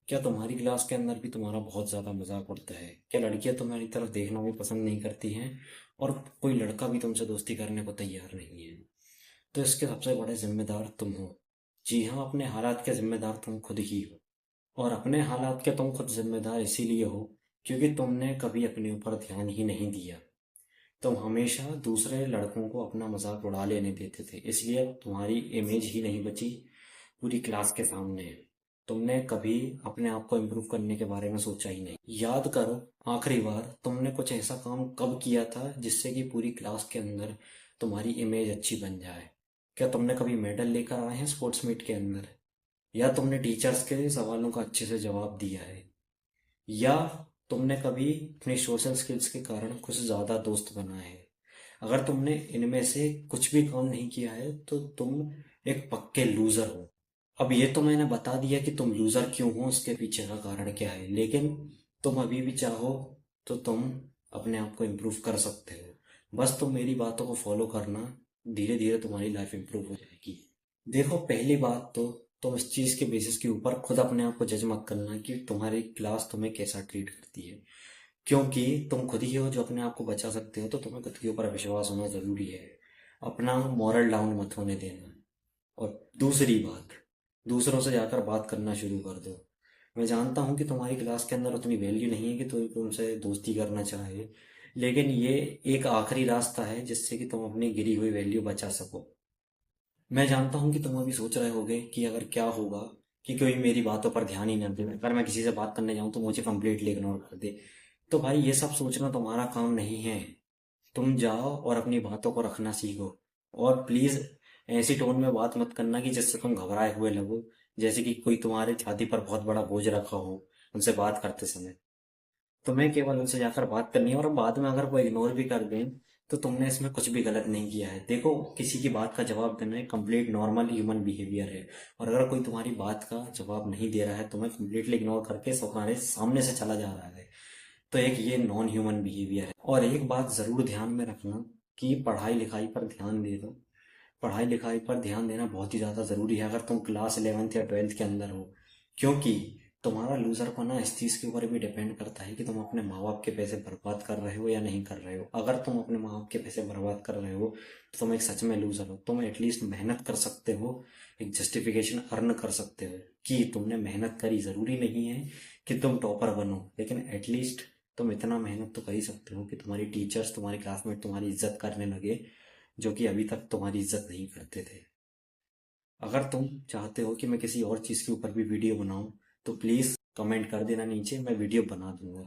क्या तुम्हारी क्लास के अंदर भी तुम्हारा बहुत ज़्यादा मजाक उड़ता है? क्या लड़कियां तुम्हारी तरफ देखना भी पसंद नहीं करती हैं और कोई लड़का भी तुमसे दोस्ती करने को तैयार नहीं है? तो इसके सबसे बड़े जिम्मेदार तुम हो। जी हाँ, अपने हालात के जिम्मेदार तुम खुद ही हो। और अपने हालात के तुम खुद जिम्मेदार इसीलिए हो क्योंकि तुमने कभी अपने ऊपर ध्यान ही नहीं दिया। तुम हमेशा दूसरे लड़कों को अपना मजाक उड़ा लेने देते थे, इसलिए तुम्हारी इमेज ही नहीं बची पूरी क्लास के सामने। तुमने कभी अपने आप को इम्प्रूव करने के बारे में सोचा ही नहीं। याद करो, आखिरी बार तुमने कुछ ऐसा काम कब किया था जिससे कि पूरी क्लास के अंदर तुम्हारी इमेज अच्छी बन जाए? क्या तुमने कभी मेडल लेकर आए हैं स्पोर्ट्स मीट के अंदर? या तुमने टीचर्स के सवालों का अच्छे से जवाब दिया है? या तुमने कभी अपनी सोशल स्किल्स के कारण कुछ ज़्यादा दोस्त बनाए हैं? अगर तुमने इनमें से कुछ भी काम नहीं किया है तो तुम एक पक्के लूजर हो। अब ये तो मैंने बता दिया कि तुम लूजर क्यों हो, उसके पीछे का कारण क्या है, लेकिन तुम अभी भी चाहो तो तुम अपने आप को इम्प्रूव कर सकते हो। बस तुम मेरी बातों को फॉलो करना, धीरे धीरे तुम्हारी लाइफ इम्प्रूव हो जाएगी। देखो, पहली बात तो तुम इस चीज़ के बेसिस के ऊपर खुद अपने आप को जज मत करना कि तुम्हारी क्लास तुम्हें कैसा ट्रीट करती है, क्योंकि तुम खुद ही हो जो अपने आप को बचा सकते हो। तो तुम्हें खुद के ऊपर विश्वास होना जरूरी है। अपना मॉरल डाउन मत होने देना। और दूसरी बात, दूसरों से जाकर बात करना शुरू कर दो। मैं जानता हूँ कि तुम्हारी क्लास के अंदर उतनी वैल्यू नहीं है कि तुमसे दोस्ती करना चाहे, लेकिन ये एक आखिरी रास्ता है जिससे कि तुम अपनी गिरी हुई वैल्यू बचा सको। मैं जानता हूँ कि तुम अभी सोच रहे होगे कि अगर क्या होगा कि कोई मेरी बातों पर ध्यान ही न दे, अगर मैं किसी से बात करने जाऊँ तो मुझे कंप्लीटली इग्नोर कर दे। तो भाई, ये सब सोचना तुम्हारा काम नहीं है। तुम जाओ और अपनी बातों को रखना सीखो। और प्लीज ऐसी टोन में बात मत करना कि जिससे तुम घबराए हुए लगो, जैसे कि कोई तुम्हारे छाती पर बहुत बड़ा बोझ रखा हो उनसे बात करते समय। तुम्हें केवल उनसे जाकर बात करनी है, और बाद में अगर वो इग्नोर भी कर दें तो तुमने इसमें कुछ भी गलत नहीं किया है। देखो, किसी की बात का जवाब देना एक कंप्लीट नॉर्मल ह्यूमन बिहेवियर है। और अगर कोई तुम्हारी बात का जवाब नहीं दे रहा है, तुम्हें कंप्लीटली इग्नोर करके तुम्हारे सामने से चला जा रहा है, तो एक ये नॉन ह्यूमन बिहेवियर है। और एक बात जरूर ध्यान में रखना कि पढ़ाई लिखाई पर ध्यान दे दो। पढ़ाई लिखाई पर ध्यान देना बहुत ही ज़्यादा ज़रूरी है अगर तुम क्लास 11th या 12th के अंदर हो, क्योंकि तुम्हारा लूजरपना इस चीज़ के ऊपर भी डिपेंड करता है कि तुम अपने माँ बाप के पैसे बर्बाद कर रहे हो या नहीं कर रहे हो। अगर तुम अपने माँ बाप के पैसे बर्बाद कर रहे हो तो तुम एक सच में लूजर हो। तुम एटलीस्ट मेहनत कर सकते हो, एक जस्टिफिकेशन अर्न कर सकते हो कि तुमने मेहनत करी। ज़रूरी नहीं है कि तुम टॉपर बनो, लेकिन एटलीस्ट तुम इतना मेहनत तो कर ही सकते हो कि तुम्हारी टीचर्स, तुम्हारी क्लासमेट तुम्हारी इज्जत करने लगे, जो कि अभी तक तुम्हारी इज्जत नहीं करते थे। अगर तुम चाहते हो कि मैं किसी और चीज़ के ऊपर भी वीडियो बनाऊं तो प्लीज़ कमेंट कर देना नीचे, मैं वीडियो बना दूंगा।